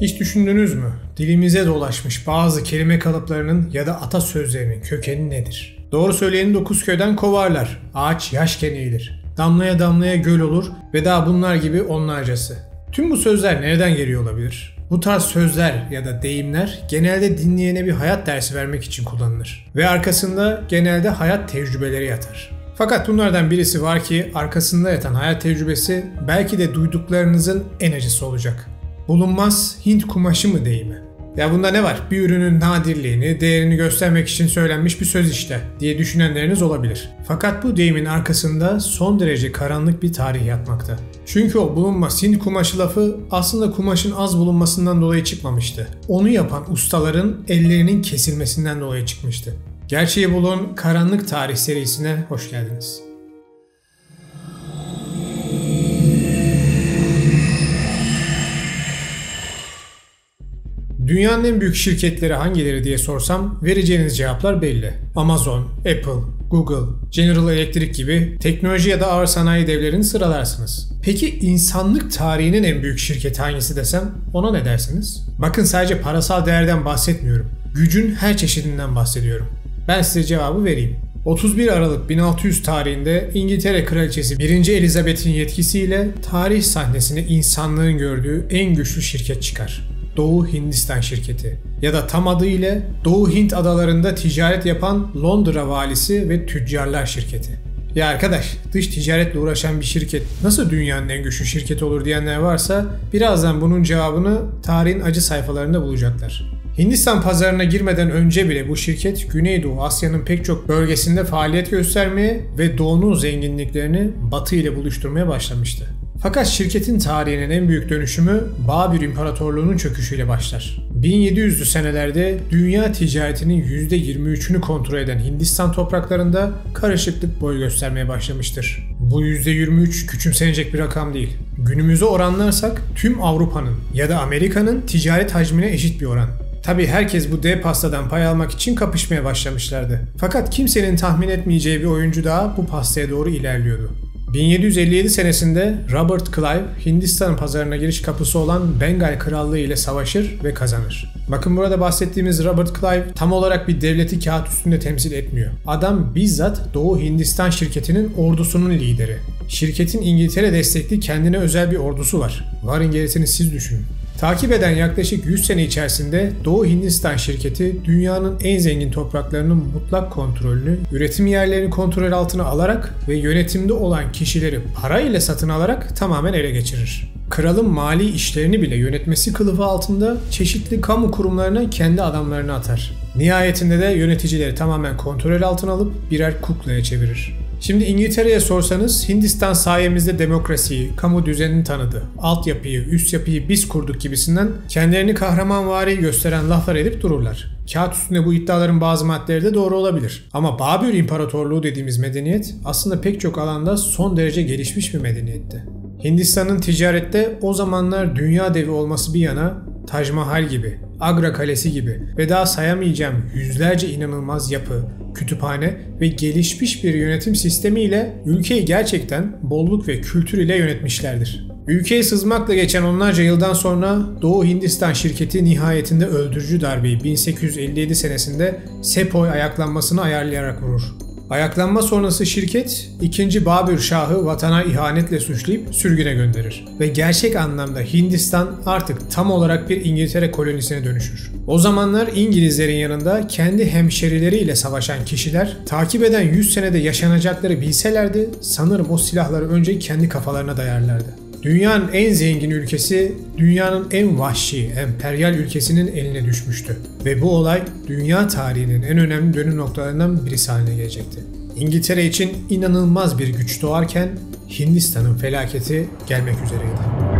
Hiç düşündünüz mü? Dilimize dolaşmış bazı kelime kalıplarının ya da atasözlerinin kökeni nedir? Doğru söyleyeni 9 köyden kovarlar. Ağaç yaşken eğilir. Damlaya damlaya göl olur ve daha bunlar gibi onlarcası. Tüm bu sözler nereden geliyor olabilir? Bu tarz sözler ya da deyimler genelde dinleyene bir hayat dersi vermek için kullanılır. Ve arkasında genelde hayat tecrübeleri yatar. Fakat bunlardan birisi var ki arkasında yatan hayat tecrübesi belki de duyduklarınızın en acısı olacak. Bulunmaz Hint kumaşı mı deyimi? Ya bunda ne var? Bir ürünün nadirliğini, değerini göstermek için söylenmiş bir söz işte diye düşünenleriniz olabilir. Fakat bu deyimin arkasında son derece karanlık bir tarih yatmakta. Çünkü o bulunmaz Hint kumaşı lafı aslında kumaşın az bulunmasından dolayı çıkmamıştı. Onu yapan ustaların ellerinin kesilmesinden dolayı çıkmıştı. Gerçeği bulun Karanlık Tarih serisine hoş geldiniz. Dünyanın en büyük şirketleri hangileri diye sorsam vereceğiniz cevaplar belli. Amazon, Apple, Google, General Electric gibi teknoloji ya da ağır sanayi devlerini sıralarsınız. Peki insanlık tarihinin en büyük şirketi hangisi desem ona ne dersiniz? Bakın sadece parasal değerden bahsetmiyorum. Gücün her çeşidinden bahsediyorum. Ben size cevabı vereyim. 31 Aralık 1600 tarihinde İngiltere Kraliçesi 1. Elizabeth'in yetkisiyle tarih sahnesine insanlığın gördüğü en güçlü şirket çıkar. Doğu Hindistan şirketi ya da tam adıyla Doğu Hint adalarında ticaret yapan Londra valisi ve tüccarlar şirketi. Ya arkadaş, dış ticaretle uğraşan bir şirket nasıl dünyanın en güçlü şirketi olur diyenler varsa birazdan bunun cevabını tarihin acı sayfalarında bulacaklar. Hindistan pazarına girmeden önce bile bu şirket Güneydoğu Asya'nın pek çok bölgesinde faaliyet göstermeye ve doğunun zenginliklerini Batı ile buluşturmaya başlamıştı. Fakat şirketin tarihinin en büyük dönüşümü Babür İmparatorluğu'nun çöküşüyle başlar. 1700'lü senelerde dünya ticaretinin %23'ünü kontrol eden Hindistan topraklarında karışıklık boy göstermeye başlamıştır. Bu %23 küçümsenecek bir rakam değil. Günümüze oranlarsak tüm Avrupa'nın ya da Amerika'nın ticaret hacmine eşit bir oran. Tabii herkes bu dev pastadan pay almak için kapışmaya başlamışlardı. Fakat kimsenin tahmin etmeyeceği bir oyuncu daha bu pastaya doğru ilerliyordu. 1757 senesinde Robert Clive, Hindistan pazarına giriş kapısı olan Bengal Krallığı ile savaşır ve kazanır. Bakın burada bahsettiğimiz Robert Clive tam olarak bir devleti kağıt üstünde temsil etmiyor. Adam bizzat Doğu Hindistan şirketinin ordusunun lideri. Şirketin İngiltere destekli kendine özel bir ordusu var. Varın gerisini siz düşünün. Takip eden yaklaşık 100 sene içerisinde Doğu Hindistan şirketi dünyanın en zengin topraklarının mutlak kontrolünü, üretim yerlerini kontrol altına alarak ve yönetimde olan kişileri para ile satın alarak tamamen ele geçirir. Kralın mali işlerini bile yönetmesi kılıfı altında çeşitli kamu kurumlarına kendi adamlarını atar. Nihayetinde de yöneticileri tamamen kontrol altına alıp birer kuklaya çevirir. Şimdi İngiltere'ye sorsanız Hindistan sayemizde demokrasiyi, kamu düzenini tanıdı, altyapıyı, üst yapıyı biz kurduk gibisinden kendilerini kahramanvari gösteren laflar edip dururlar. Kağıt üstünde bu iddiaların bazı maddeleri de doğru olabilir. Ama Babür İmparatorluğu dediğimiz medeniyet aslında pek çok alanda son derece gelişmiş bir medeniyetti. Hindistan'ın ticarette o zamanlar dünya devi olması bir yana Taj Mahal gibi, Agra Kalesi gibi ve daha sayamayacağım yüzlerce inanılmaz yapı, kütüphane ve gelişmiş bir yönetim sistemiyle ülkeyi gerçekten bolluk ve kültür ile yönetmişlerdir. Ülkeye sızmakla geçen onlarca yıldan sonra Doğu Hindistan şirketi nihayetinde öldürücü darbeyi 1857 senesinde Sepoy ayaklanmasını ayarlayarak vurur. Ayaklanma sonrası şirket 2. Babür Şah'ı vatana ihanetle suçlayıp sürgüne gönderir ve gerçek anlamda Hindistan artık tam olarak bir İngiltere kolonisine dönüşür. O zamanlar İngilizlerin yanında kendi hemşerileriyle savaşan kişiler takip eden 100 senede yaşanacakları bilselerdi sanırım o silahları önce kendi kafalarına dayarlardı. Dünyanın en zengin ülkesi, dünyanın en vahşi, emperyal ülkesinin eline düşmüştü. Ve bu olay dünya tarihinin en önemli dönüm noktalarından birisi haline gelecekti. İngiltere için inanılmaz bir güç doğarken Hindistan'ın felaketi gelmek üzereydi.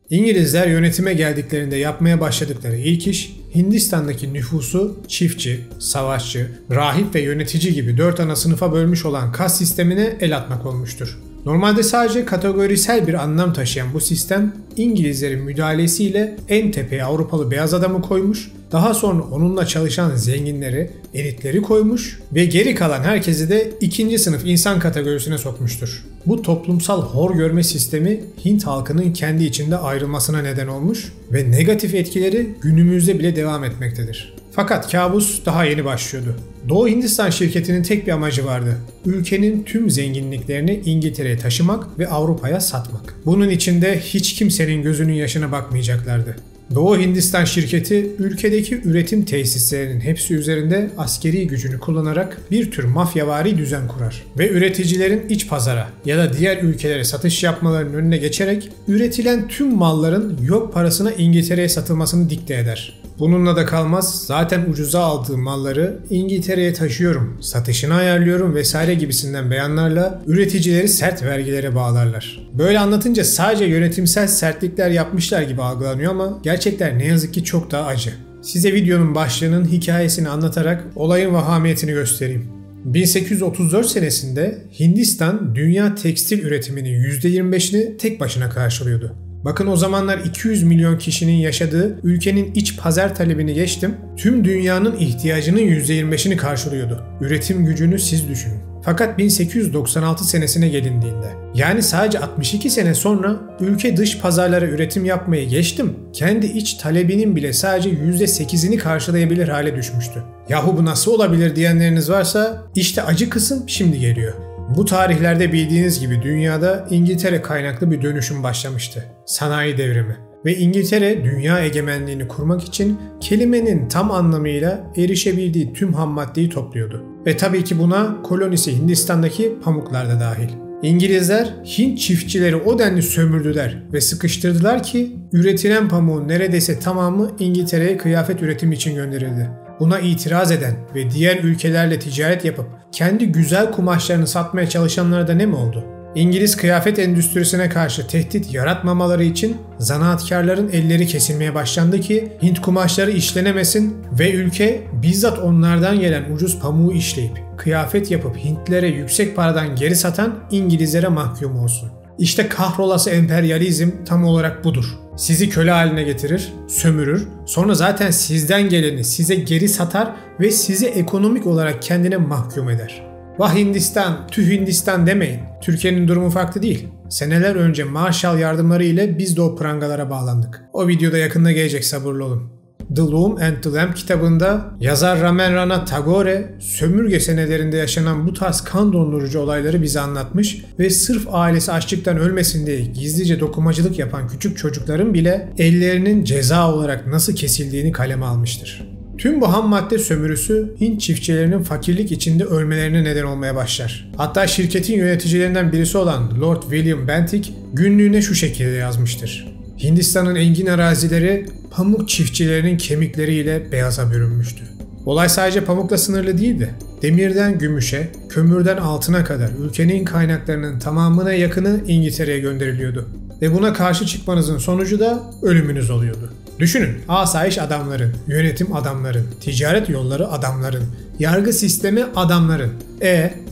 İngilizler yönetime geldiklerinde yapmaya başladıkları ilk iş Hindistan'daki nüfusu çiftçi, savaşçı, rahip ve yönetici gibi 4 ana sınıfa bölmüş olan kas sistemine el atmak olmuştur. Normalde sadece kategorisel bir anlam taşıyan bu sistem İngilizlerin müdahalesiyle en tepeye Avrupalı beyaz adamı koymuş Daha sonra onunla çalışan zenginleri, elitleri koymuş ve geri kalan herkesi de ikinci sınıf insan kategorisine sokmuştur. Bu toplumsal hor görme sistemi Hint halkının kendi içinde ayrılmasına neden olmuş ve negatif etkileri günümüzde bile devam etmektedir. Fakat kabus daha yeni başlıyordu. Doğu Hindistan şirketinin tek bir amacı vardı. Ülkenin tüm zenginliklerini İngiltere'ye taşımak ve Avrupa'ya satmak. Bunun için de hiç kimsenin gözünün yaşına bakmayacaklardı. Doğu Hindistan şirketi ülkedeki üretim tesislerinin hepsi üzerinde askeri gücünü kullanarak bir tür mafyavari düzen kurar ve üreticilerin iç pazara ya da diğer ülkelere satış yapmalarının önüne geçerek üretilen tüm malların yok parasına İngiltere'ye satılmasını dikte eder. Bununla da kalmaz, zaten ucuza aldığı malları İngiltere'ye taşıyorum, satışını ayarlıyorum vesaire gibisinden beyanlarla üreticileri sert vergilere bağlarlar. Böyle anlatınca sadece yönetimsel sertlikler yapmışlar gibi algılanıyor ama gerçekler ne yazık ki çok daha acı. Size videonun başlığının hikayesini anlatarak olayın vahamiyetini göstereyim. 1834 senesinde Hindistan dünya tekstil üretiminin %25'ini tek başına karşılıyordu. Bakın o zamanlar 200 milyon kişinin yaşadığı ülkenin iç pazar talebini geçtim, tüm dünyanın ihtiyacının %25'ini karşılıyordu. Üretim gücünü siz düşünün. Fakat 1896 senesine gelindiğinde, yani sadece 62 sene sonra ülke dış pazarlara üretim yapmayı geçtim, kendi iç talebinin bile sadece %8'ini karşılayabilir hale düşmüştü. Yahu bu nasıl olabilir diyenleriniz varsa işte acı kısım şimdi geliyor. Bu tarihlerde bildiğiniz gibi dünyada İngiltere kaynaklı bir dönüşüm başlamıştı. Sanayi devrimi. Ve İngiltere dünya egemenliğini kurmak için kelimenin tam anlamıyla erişebildiği tüm ham maddeyi topluyordu. Ve tabii ki buna kolonisi Hindistan'daki pamuklar da dahil. İngilizler Hint çiftçileri o denli sömürdüler ve sıkıştırdılar ki üretilen pamuğun neredeyse tamamı İngiltere'ye kıyafet üretimi için gönderildi. Buna itiraz eden ve diğer ülkelerle ticaret yapıp kendi güzel kumaşlarını satmaya çalışanlara da ne mi oldu? İngiliz kıyafet endüstrisine karşı tehdit yaratmamaları için zanaatkarların elleri kesilmeye başlandı ki Hint kumaşları işlenemesin ve ülke bizzat onlardan gelen ucuz pamuğu işleyip kıyafet yapıp Hintlere yüksek paradan geri satan İngilizlere mahkum olsun. İşte kahrolası emperyalizm tam olarak budur. Sizi köle haline getirir, sömürür, sonra zaten sizden geleni size geri satar ve sizi ekonomik olarak kendine mahkum eder. Vah Hindistan, tüh Hindistan demeyin. Türkiye'nin durumu farklı değil. Seneler önce Marshall yardımları ile biz de o prangalara bağlandık. O videoda yakında gelecek, sabırlı olun. The Loom and the Lamp kitabında yazar Rabindranath Tagore sömürge senelerinde yaşanan bu tarz kan dondurucu olayları bize anlatmış ve sırf ailesi açlıktan ölmesin diye gizlice dokumacılık yapan küçük çocukların bile ellerinin ceza olarak nasıl kesildiğini kaleme almıştır. Tüm bu ham madde sömürüsü Hint çiftçilerinin fakirlik içinde ölmelerine neden olmaya başlar. Hatta şirketin yöneticilerinden birisi olan Lord William Bentinck günlüğüne şu şekilde yazmıştır. Hindistan'ın engin arazileri pamuk çiftçilerinin kemikleriyle beyaza bürünmüştü. Olay sadece pamukla sınırlı değildi. Demirden gümüşe, kömürden altına kadar ülkenin kaynaklarının tamamına yakını İngiltere'ye gönderiliyordu. Ve buna karşı çıkmanızın sonucu da ölümünüz oluyordu. Düşünün, asayiş adamların, yönetim adamların, ticaret yolları adamların, yargı sistemi adamların.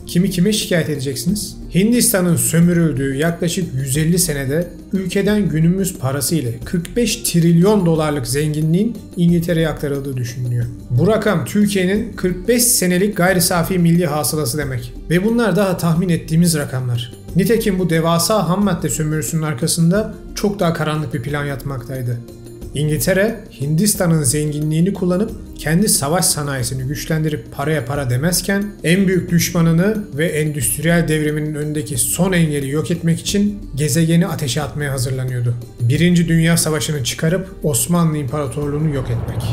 Kimi kime şikayet edeceksiniz? Hindistan'ın sömürüldüğü yaklaşık 150 senede ülkeden günümüz parası ile 45 trilyon dolarlık zenginliğin İngiltere'ye aktarıldığı düşünülüyor. Bu rakam Türkiye'nin 45 senelik gayri safi milli hasılası demek. Ve bunlar daha tahmin ettiğimiz rakamlar. Nitekim bu devasa ham madde sömürüsünün arkasında çok daha karanlık bir plan yatmaktaydı. İngiltere, Hindistan'ın zenginliğini kullanıp kendi savaş sanayisini güçlendirip paraya para demezken en büyük düşmanını ve endüstriyel devriminin önündeki son engeli yok etmek için gezegeni ateşe atmaya hazırlanıyordu. Birinci Dünya Savaşı'nı çıkarıp Osmanlı İmparatorluğu'nu yok etmek.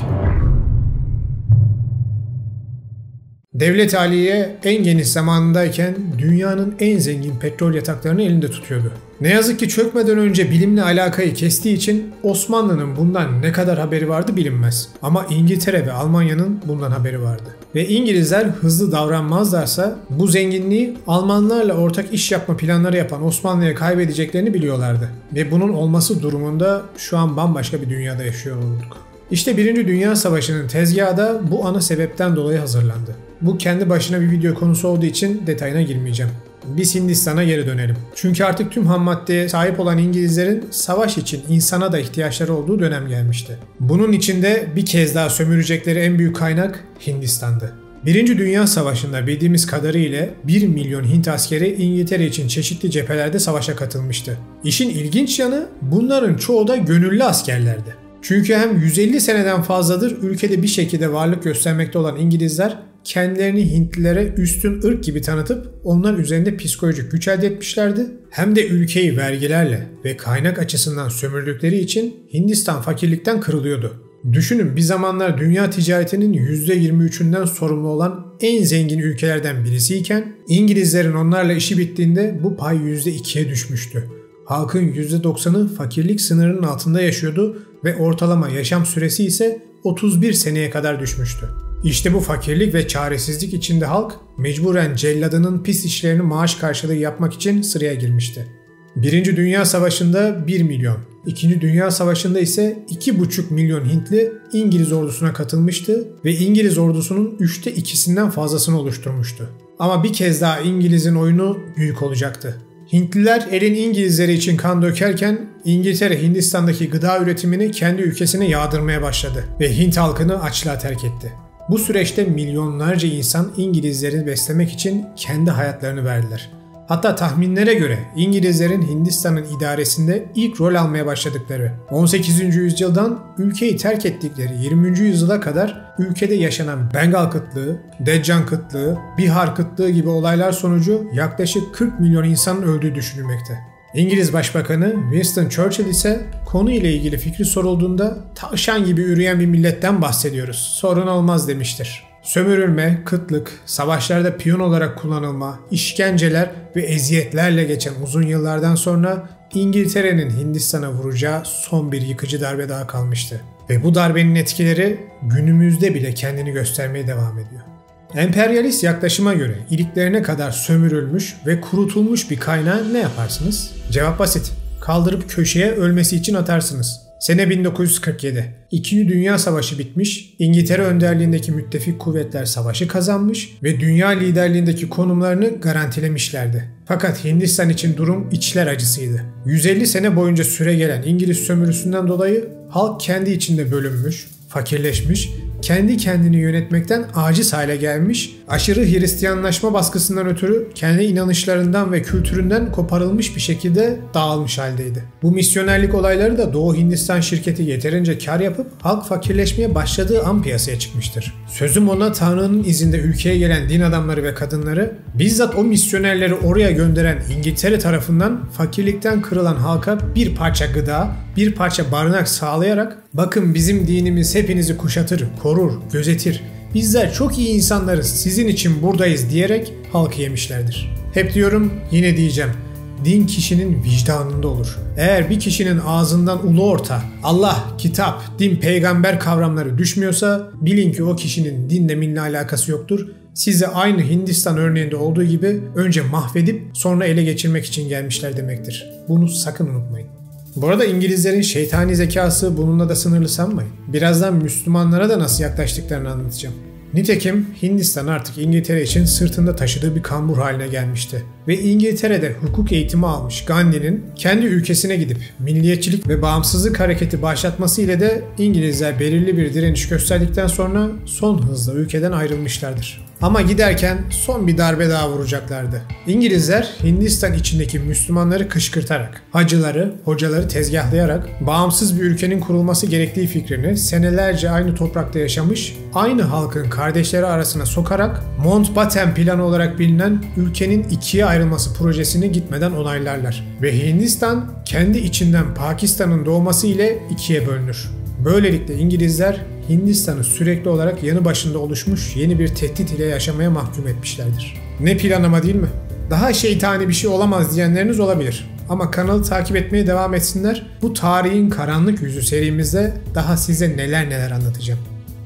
Devlet Aliye en geniş zamanındayken dünyanın en zengin petrol yataklarını elinde tutuyordu. Ne yazık ki çökmeden önce bilimle alakayı kestiği için Osmanlı'nın bundan ne kadar haberi vardı bilinmez. Ama İngiltere ve Almanya'nın bundan haberi vardı. Ve İngilizler hızlı davranmazlarsa bu zenginliği Almanlarla ortak iş yapma planları yapan Osmanlı'ya kaybedeceklerini biliyorlardı. Ve bunun olması durumunda şu an bambaşka bir dünyada yaşıyor olurduk. İşte 1. Dünya Savaşı'nın tezgahı da bu ana sebepten dolayı hazırlandı. Bu kendi başına bir video konusu olduğu için detayına girmeyeceğim. biz Hindistan'a geri dönelim. Çünkü artık tüm ham maddeye sahip olan İngilizlerin savaş için insana da ihtiyaçları olduğu dönem gelmişti. Bunun içinde bir kez daha sömürecekleri en büyük kaynak Hindistan'dı. Birinci Dünya Savaşı'nda bildiğimiz kadarıyla 1 milyon Hint askeri İngiltere için çeşitli cephelerde savaşa katılmıştı. İşin ilginç yanı bunların çoğu da gönüllü askerlerdi. Çünkü hem 150 seneden fazladır ülkede bir şekilde varlık göstermekte olan İngilizler kendilerini Hintlilere üstün ırk gibi tanıtıp onlar üzerinde psikolojik güç elde etmişlerdi. Hem de ülkeyi vergilerle ve kaynak açısından sömürdükleri için Hindistan fakirlikten kırılıyordu. Düşünün, bir zamanlar dünya ticaretinin %23'ünden sorumlu olan en zengin ülkelerden birisiyken İngilizlerin onlarla işi bittiğinde bu pay %2'ye düşmüştü. Halkın %90'ı fakirlik sınırının altında yaşıyordu ve ortalama yaşam süresi ise 31 seneye kadar düşmüştü. İşte bu fakirlik ve çaresizlik içinde halk mecburen celladının pis işlerini maaş karşılığı yapmak için sıraya girmişti. Birinci Dünya Savaşı'nda 1 milyon, İkinci Dünya Savaşı'nda ise 2,5 milyon Hintli İngiliz ordusuna katılmıştı ve İngiliz ordusunun 3'te 2'sinden fazlasını oluşturmuştu. Ama bir kez daha İngiliz'in oyunu büyük olacaktı. Hintliler elin İngilizleri için kan dökerken İngiltere Hindistan'daki gıda üretimini kendi ülkesine yağdırmaya başladı ve Hint halkını açlığa terk etti. Bu süreçte milyonlarca insan İngilizleri beslemek için kendi hayatlarını verdiler. Hatta tahminlere göre İngilizlerin Hindistan'ın idaresinde ilk rol almaya başladıkları 18. yüzyıldan ülkeyi terk ettikleri 20. yüzyıla kadar ülkede yaşanan Bengal kıtlığı, Deccan kıtlığı, Bihar kıtlığı gibi olaylar sonucu yaklaşık 40 milyon insanın öldüğü düşünülmekte. İngiliz Başbakanı Winston Churchill ise konu ile ilgili fikri sorulduğunda tavşan gibi üreyen bir milletten bahsediyoruz, sorun olmaz demiştir. Sömürülme, kıtlık, savaşlarda piyon olarak kullanılma, işkenceler ve eziyetlerle geçen uzun yıllardan sonra İngiltere'nin Hindistan'a vuracağı son bir yıkıcı darbe daha kalmıştı. Ve bu darbenin etkileri günümüzde bile kendini göstermeye devam ediyor. Emperyalist yaklaşıma göre iliklerine kadar sömürülmüş ve kurutulmuş bir kaynağı ne yaparsınız? Cevap basit. Kaldırıp köşeye ölmesi için atarsınız. Sene 1947. İkinci Dünya Savaşı bitmiş, İngiltere önderliğindeki müttefik kuvvetler savaşı kazanmış ve dünya liderliğindeki konumlarını garantilemişlerdi. Fakat Hindistan için durum içler acısıydı. 150 sene boyunca süre gelen İngiliz sömürüsünden dolayı halk kendi içinde bölünmüş, fakirleşmiş, kendi kendini yönetmekten aciz hale gelmiş, aşırı Hristiyanlaşma baskısından ötürü kendi inanışlarından ve kültüründen koparılmış bir şekilde dağılmış haldeydi. Bu misyonerlik olayları da Doğu Hindistan şirketi yeterince kar yapıp halk fakirleşmeye başladığı an piyasaya çıkmıştır. Sözüm ona Tanrı'nın izinde ülkeye gelen din adamları ve kadınları, bizzat o misyonerleri oraya gönderen İngiltere tarafından fakirlikten kırılan halka bir parça gıda, bir parça barınak sağlayarak "Bakın bizim dinimiz hepinizi kuşatır, korur, gözetir. Bizler çok iyi insanlarız, sizin için buradayız" diyerek halkı yemişlerdir. Hep diyorum, yine diyeceğim. Din kişinin vicdanında olur. Eğer bir kişinin ağzından ulu orta, Allah, kitap, din, peygamber kavramları düşmüyorsa bilin ki o kişinin dinle minle alakası yoktur. Size aynı Hindistan örneğinde olduğu gibi önce mahvedip sonra ele geçirmek için gelmişler demektir. Bunu sakın unutmayın. Bu arada İngilizlerin şeytani zekası bununla da sınırlı sanmayın. Birazdan Müslümanlara da nasıl yaklaştıklarını anlatacağım. Nitekim Hindistan artık İngiltere için sırtında taşıdığı bir kambur haline gelmişti. Ve İngiltere'de hukuk eğitimi almış Gandhi'nin kendi ülkesine gidip milliyetçilik ve bağımsızlık hareketi başlatması ile de İngilizler belirli bir direniş gösterdikten sonra son hızla ülkeden ayrılmışlardır. Ama giderken son bir darbe daha vuracaklardı. İngilizler Hindistan içindeki Müslümanları kışkırtarak, hacıları, hocaları tezgahlayarak bağımsız bir ülkenin kurulması gerektiği fikrini senelerce aynı toprakta yaşamış, aynı halkın kardeşleri arasına sokarak Mountbatten planı olarak bilinen ülkenin ikiye ayrılması projesini gitmeden onaylarlar. Ve Hindistan kendi içinden Pakistan'ın doğması ile ikiye bölünür. Böylelikle İngilizler Hindistan'ı sürekli olarak yanı başında oluşmuş yeni bir tehdit ile yaşamaya mahkum etmişlerdir. Ne planlama değil mi? Daha şeytani bir şey olamaz diyenleriniz olabilir. Ama kanalı takip etmeye devam etsinler. Bu tarihin karanlık yüzü serimizde daha size neler anlatacağım.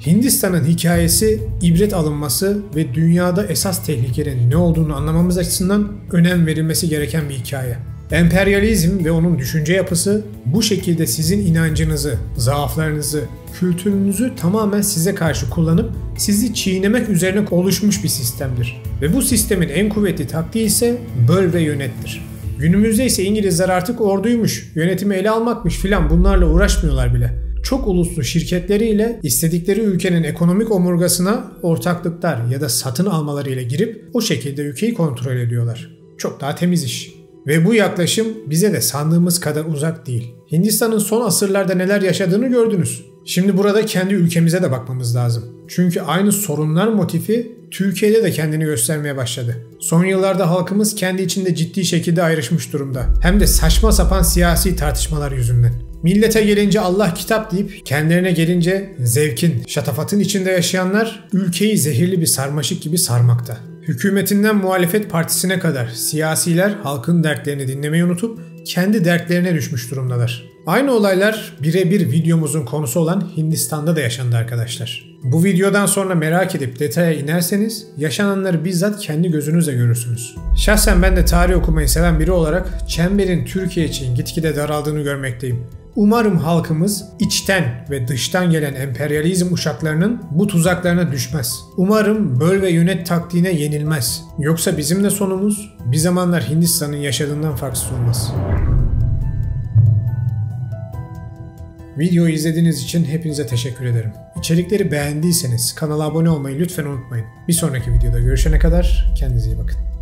Hindistan'ın hikayesi ibret alınması ve dünyada esas tehlikenin ne olduğunu anlamamız açısından önem verilmesi gereken bir hikaye. Emperyalizm ve onun düşünce yapısı bu şekilde sizin inancınızı, zaaflarınızı, kültürünüzü tamamen size karşı kullanıp sizi çiğnemek üzerine oluşmuş bir sistemdir. Ve bu sistemin en kuvvetli taktiği ise böl ve yönettir. Günümüzde ise İngilizler artık orduymuş, yönetimi ele almakmış filan bunlarla uğraşmıyorlar bile. Çok uluslu şirketleriyle istedikleri ülkenin ekonomik omurgasına ortaklıklar ya da satın almalarıyla girip o şekilde ülkeyi kontrol ediyorlar. Çok daha temiz iş. Ve bu yaklaşım bize de sandığımız kadar uzak değil. Hindistan'ın son asırlarda neler yaşadığını gördünüz. Şimdi burada kendi ülkemize de bakmamız lazım. Çünkü aynı sorunlar motifi Türkiye'de de kendini göstermeye başladı. Son yıllarda halkımız kendi içinde ciddi şekilde ayrışmış durumda. Hem de saçma sapan siyasi tartışmalar yüzünden. Millete gelince Allah kitap deyip kendilerine gelince zevkin, şatafatın içinde yaşayanlar ülkeyi zehirli bir sarmaşık gibi sarmakta. Hükümetinden muhalefet partisine kadar siyasiler halkın dertlerini dinlemeyi unutup kendi dertlerine düşmüş durumdalar. Aynı olaylar birebir videomuzun konusu olan Hindistan'da da yaşandı arkadaşlar. Bu videodan sonra merak edip detaya inerseniz yaşananları bizzat kendi gözünüzle görürsünüz. Şahsen ben de tarih okumayı seven biri olarak çemberin Türkiye için gitgide daraldığını görmekteyim. Umarım halkımız içten ve dıştan gelen emperyalizm uşaklarının bu tuzaklarına düşmez. Umarım böl ve yönet taktiğine yenilmez. Yoksa bizim de sonumuz bir zamanlar Hindistan'ın yaşadığından farksız olmaz. Videoyu izlediğiniz için hepinize teşekkür ederim. İçerikleri beğendiyseniz kanala abone olmayı lütfen unutmayın. Bir sonraki videoda görüşene kadar kendinize iyi bakın.